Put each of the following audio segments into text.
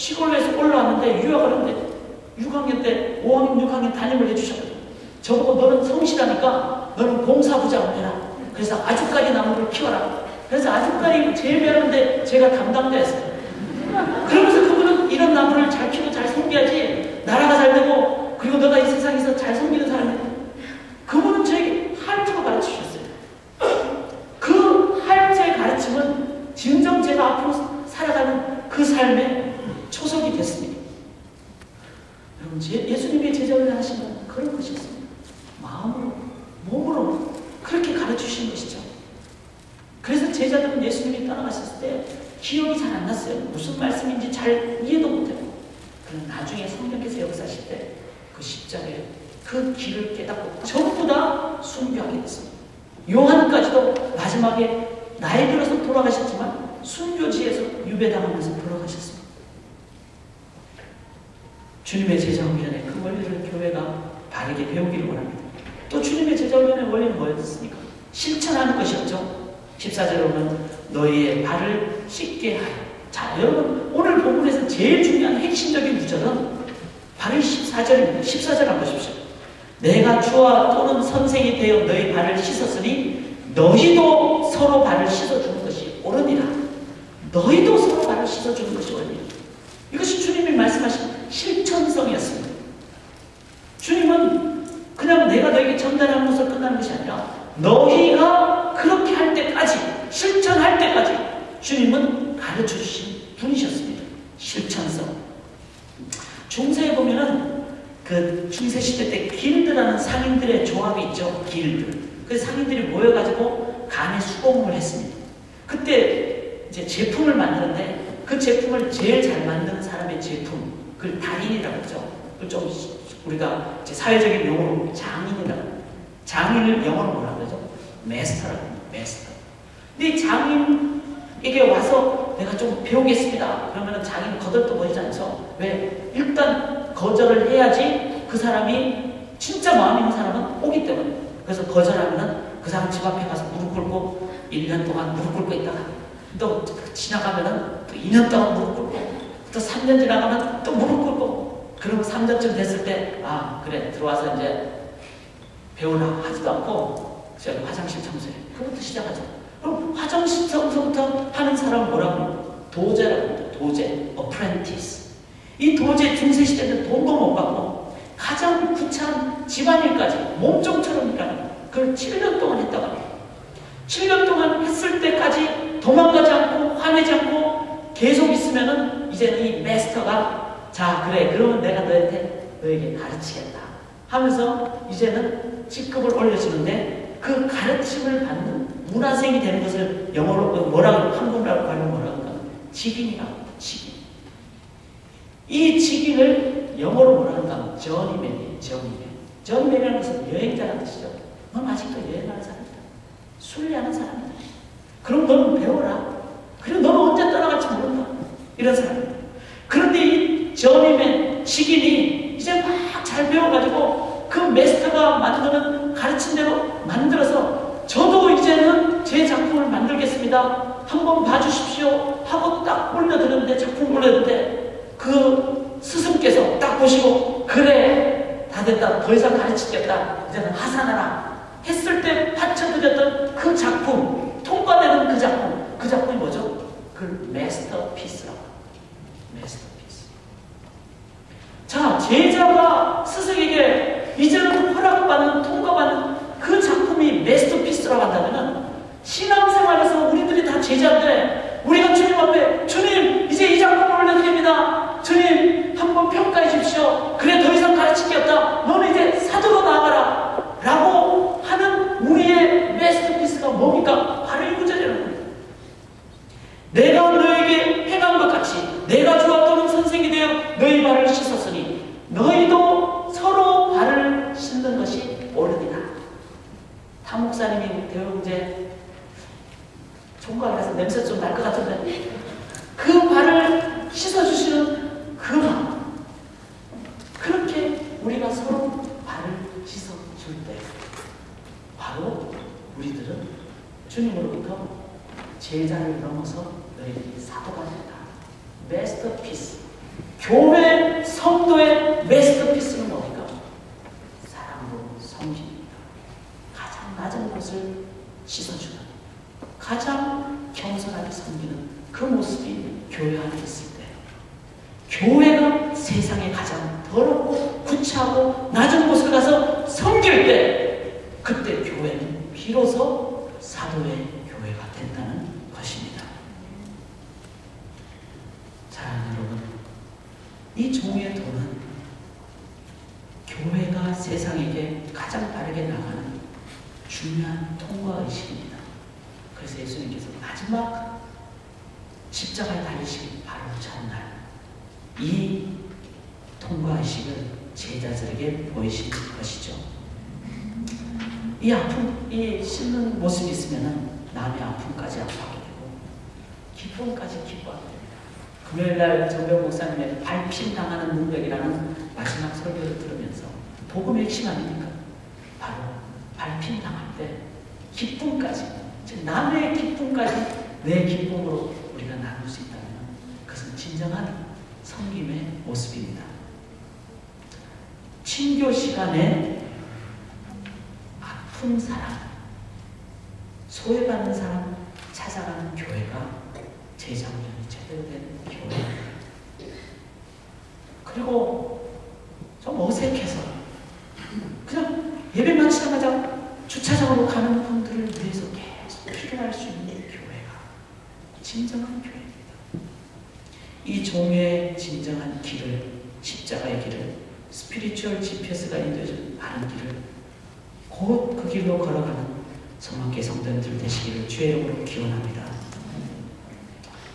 시골에서 올라왔는데 유학을 하는데 6학년 때 5학년 6학년 담임을 해주셨거든. 저보고 너는 성실하니까 너는 봉사부장을 해라. 그래서 아주까리 나무를 키워라. 그래서 아주까리 재배하는데 제가 담당자였어요. 그러면서 그분은 이런 나무를 잘 키우고 잘 섬겨야지 나라가 잘 되고 그리고 너가 이 세상에서 잘 섬기는 사람이 그분은 저에게 할트로 가르치셨어요. 그 할트의 가르침은 진정 제가 앞으로 살아가는 그 삶의 초석이 됐습니다. 여러분 예수님의 제자를 하신 건 그런 것이었습니다. 마음으로 몸으로 그렇게 가르치신 것이죠. 그래서 제자들은 예수님이 떠나가셨을 때 기억이 잘 안 났어요. 무슨 말씀인지 잘 이해도 못하고. 그럼 나중에 성령께서 역사하실 때 그 십자가에 그 길을 깨닫고 전부 다 순교하게 됐습니다. 요한까지도 마지막에 나이 들어서 돌아가셨지만 순교지에서 유배당하면서 돌아가셨습니다. 주님의 제자훈련의 그 원리를 교회가 바르게 배우기를 원합니다. 또 주님의 제자훈련의 원리는 뭐였습니까? 실천하는 것이었죠. 14절에 보면 너희의 발을 씻게 하여. 자, 여러분 오늘 본문에서 제일 중요한 핵심적인 구절은 바로 14절입니다. 14절 한번 보십시오. 내가 주와 또는 선생이 되어 너희 발을 씻었으니 너희도 서로 발을 씻어주는 것이 옳으니라. 너희도 서로 발을 씻어주는 것이 옳으니라. 이것이 주님이 말씀하신 실천성이었습니다. 주님은 그냥 내가 너에게 전달하는 것으로 끝나는 것이 아니라 너희가 그렇게 할 때까지 실천할 때까지 주님은 가르쳐 주신 분이셨습니다. 실천성. 중세에 보면은 그 중세시대 때 길드라는 상인들의 조합이 있죠. 길드. 그 상인들이 모여가지고 간에 수공을 했습니다. 그때 이제 제품을 만드는데 그 제품을 제일 잘 만드는 사람의 제품, 그걸 달인이라고 하죠. 그걸 좀 우리가 이제 사회적인 용어로 장인이라고 합니다. 장인을 영어로 뭐라고 하죠? 메스터라고 합니다. 메스터. 근데 이 장인에게 와서 내가 좀 배우겠습니다. 그러면 장인은 거들떠보이지 않죠? 왜? 일단 거절을 해야지 그 사람이 진짜 마음 있는 사람은 오기 때문에. 그래서 거절하면은 그 사람 집 앞에 가서 무릎 꿇고 1년 동안 무릎 꿇고 있다가 또 지나가면은 또 2년 동안 무릎 꿇고 또 3년 지나가면 또 무릎 꿇고 그러면 3년쯤 됐을 때 아 그래 들어와서 이제 배우라 하지도 않고 저기 화장실 청소해. 그것부터 시작하죠. 그럼 화장실 청소부터 하는 사람은 뭐라고 합니까? 도제라고 합니다. 도제, apprentice. 이 도제 중세시대는 돈도 못 받고 가장 구차한 집안일까지 몸종처럼 일하는 그걸 7년 동안 했다고 합니다. 7년 동안 했을 때까지 도망가지 않고 화내지 않고 계속 있으면은 이제는 이 마스터가 자 그래 그러면 내가 너에게 가르치겠다 하면서 이제는 직급을 올려주는데 그 가르침을 받는 문화생이 되는 것을 영어로 뭐라고 한국어라고 하면 뭐라고 할까? 직인이라고 합니다. 직인. 이 직인을 영어로 뭐라고 할까? 저니맨이에요. 저니맨. 저니맨이라는 것은 여행자라는 뜻이죠. 넌 아직도 여행하는 사람이다. 순례하는 사람이다. 그럼 너는 배워라. 그리고 너는 언제 떠나갈지 모른다. 이런 사람입니다. 그런데 이 저니맨, 직인이 이제 막 잘 배워가지고 그 마스터가 만드는 가르친 대로 만들어서 저도 이제는 제 작품을 만들겠습니다. 한번 봐주십시오. 하고 딱 올려드렸는데 작품 올렸는데 그 스승께서 딱 보시고 그래 다 됐다. 더 이상 가르치겠다. 이제는 하산하라. 했을 때 바쳐드렸던 그 작품 통과되는 그 작품이 뭐죠? 그 마스터피스라고 마스터피스. 자, 제자가 스승에게 이제는 허락받는 통과받는 그 작품이 마스터피스라고 한다면 신앙생활에서 우리들이 다 제자인데 우리가 주님 앞에 주님 이제 이 작품을 올려드립니다. 주님 한번 평가해 주십시오. 그래 더 이상 가르칠 게 없다. 너는 이제 사도로 나아가라 라고 하는 우리의 마스터피스가 뭡니까? 바로 이 구절이라는 겁니다. 내가 너에게 행한 것 같이 내가 주와 또는 선생이 되어 너희 발을 씻었으니 너희도 서로 발을 씻는 것이 옳으니라. 타 목사님이 대웅제 총각을 해서 냄새 좀 날 것 같은데 그 발을 씻어주시는 그 마음, 그렇게 우리가 서로 발을 씻어줄 때 바로 우리들은 주님으로부터 제자를 넘어서 너희들이 사도가 된다. 마스터피스. 교회 성도의 마스터피스는 뭡니까? 사랑으로 섬깁니다. 가장 낮은 곳을 씻어주는, 가장 겸손하게 섬기는 그 모습이 교회 안에 있을 때, 교회가 세상에 가장 더럽고 구차하고 낮은 곳을 가서 섬길 때, 그때 교회는 비로소 사도의 교회가 된다는 것입니다. 사랑하는 여러분, 이 종의 도는 교회가 세상에게 가장 빠르게 나가는 중요한 통과의식입니다. 그래서 예수님께서 마지막 십자가에 달리시기 바로 전날 이 통과의식을 제자들에게 보이신 것이죠. 이 아픔, 이 씻는 모습이 있으면 남의 아픔까지 아파하게 되고 기쁨까지 기뻐하게 됩니다. 금요일날 정병 목사님의 밟힘 당하는 능력이라는 마지막 설교를 들으면서 복음의 핵심 아닙니까? 바로 밟힘 당할 때 기쁨까지, 즉 남의 기쁨까지 내 기쁨으로 우리가 나눌 수 있다면 그것은 진정한 섬김의 모습입니다. 친교 시간에 아픈 사람, 소외받는 사람 찾아가는 교회가 재정전이 제대로 된 교회. 그리고 좀 어색해서 그냥 예배 마치자마자 주차장으로 가는 분들을 위해서 계속 필요할 수 있는 교회가 진정한 교회입니다. 이 종의 진정한 길을, 십자가의 길을, 스피리추얼 GPS가 인도해준 바른 길을 곧 그 길로 걸어가는 성만교회 성도님들 되시기를 주의 이름으로 기원합니다.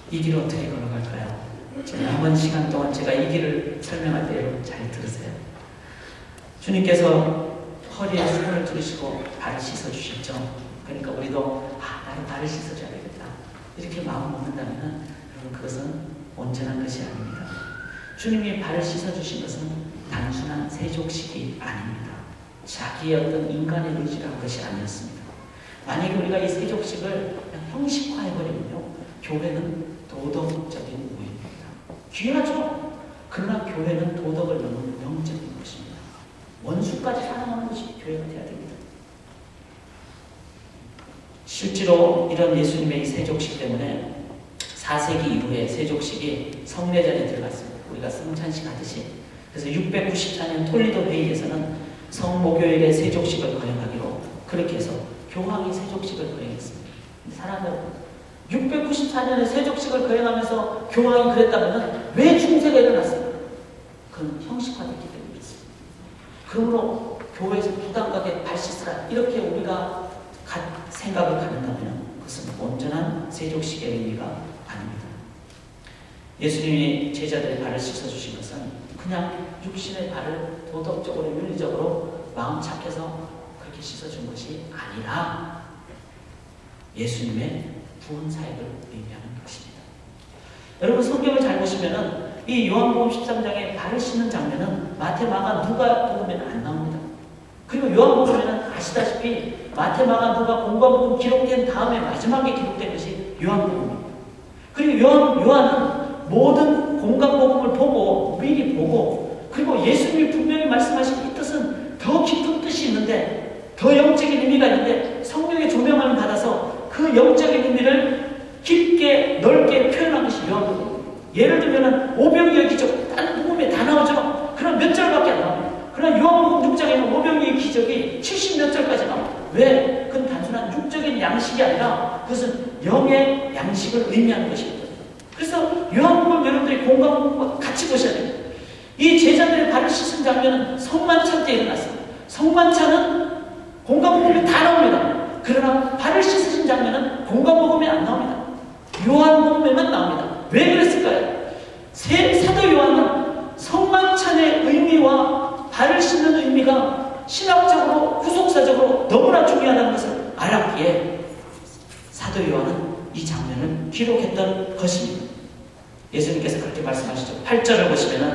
이 길을 어떻게 걸어갈까요? 남은 시간 동안 제가 이 길을 설명할 때 여러분 잘 들으세요. 주님께서 허리에 수건을 두르시고 발을 씻어주셨죠. 그러니까 우리도 나를 발을 씻어줘야 되겠다 이렇게 마음 먹는다면 여러분 그것은 온전한 것이 아닙니다. 주님이 발을 씻어주신 것은 단순한 세족식이 아닙니다. 자기의 어떤 인간의 의지를 한 것이 아니었습니다. 만약에 우리가 이 세족식을 그냥 형식화해버리면요, 교회는 도덕적인 모임입니다. 귀하죠? 그러나 교회는 도덕을 넘는 영적인 것입니다. 원수까지 사랑하는 것이 교회가 되어야 됩니다. 실제로 이런 예수님의 이 세족식 때문에 4세기 이후에 세족식이 성례전에 들어갔습니다. 우리가 성찬식 하듯이. 그래서 694년 톨리도 회의에서는 성목요일의 세족식을 거행하기로 그렇게 해서 교황이 세족식을 거행했습니다. 사랑하는 여러분, 694년에 세족식을 거행하면서 교황이 그랬다면 왜 중세가 일어났습니까? 그건 형식화됐기 때문이었습니다. 그러므로 교회에서 부담가게 발 씻으라 이렇게 우리가 생각을 갖는다면 그것은 온전한 세족식의 의미가 아닙니다. 예수님이 제자들의 발을 씻어주신 것은 그냥 육신의 발을 도덕적으로 윤리적으로 마음 착해서 그렇게 씻어준 것이 아니라 예수님의 구원 사역을 의미하는 것입니다. 여러분 성경을 잘 보시면은 이 요한복음 13장에 발을 씻는 장면은 마태, 마가, 누가 복음에는 안 나옵니다. 그리고 요한복음에는 아시다시피 마태, 마가, 누가, 공관복음 기록된 다음에 마지막에 기록된 것이 요한복음입니다. 그리고 요한은 모든 공관복음을 보고 미리 보고 그리고 예수님이 분명히 말씀하신 이 뜻은 더 깊은 뜻이 있는데 더 영적인 의미가 있는데 성령의 조명을 받아서 그 영적인 의미를 깊게 넓게 표현한 것이 요한복음입니다. 예를 들면 오병이어 기적 다른 복음에 다 나오죠. 그럼 몇 절밖에 안 나옵니다. 그러나 요한복음 6장에는 오병이어 기적이 70몇 절까지 나옵니다. 왜? 그건 단순한 육적인 양식이 아니라 그것은 영의 양식을 의미하는 것입니다. 그래서 요한복음 여러분들이 공감과 같이 보셔야 됩니다. 이 제자들의 발을 씻은 장면은 성만찬 때 일어났습니다. 성만찬은 공감복음에 다 나옵니다. 그러나 발을 씻으신 장면은 공감복음에 안 나옵니다. 요한복음에만 나옵니다. 왜 그랬을까요? 사도 요한은 성만찬의 의미와 발을 씻는 의미가 신학적으로 구속사적으로 너무나 중요하다는 것을 알았기에 사도 요한은 이 장면을 기록했던 것입니다. 예수님께서 그렇게 말씀하시죠. 8절을 보시면은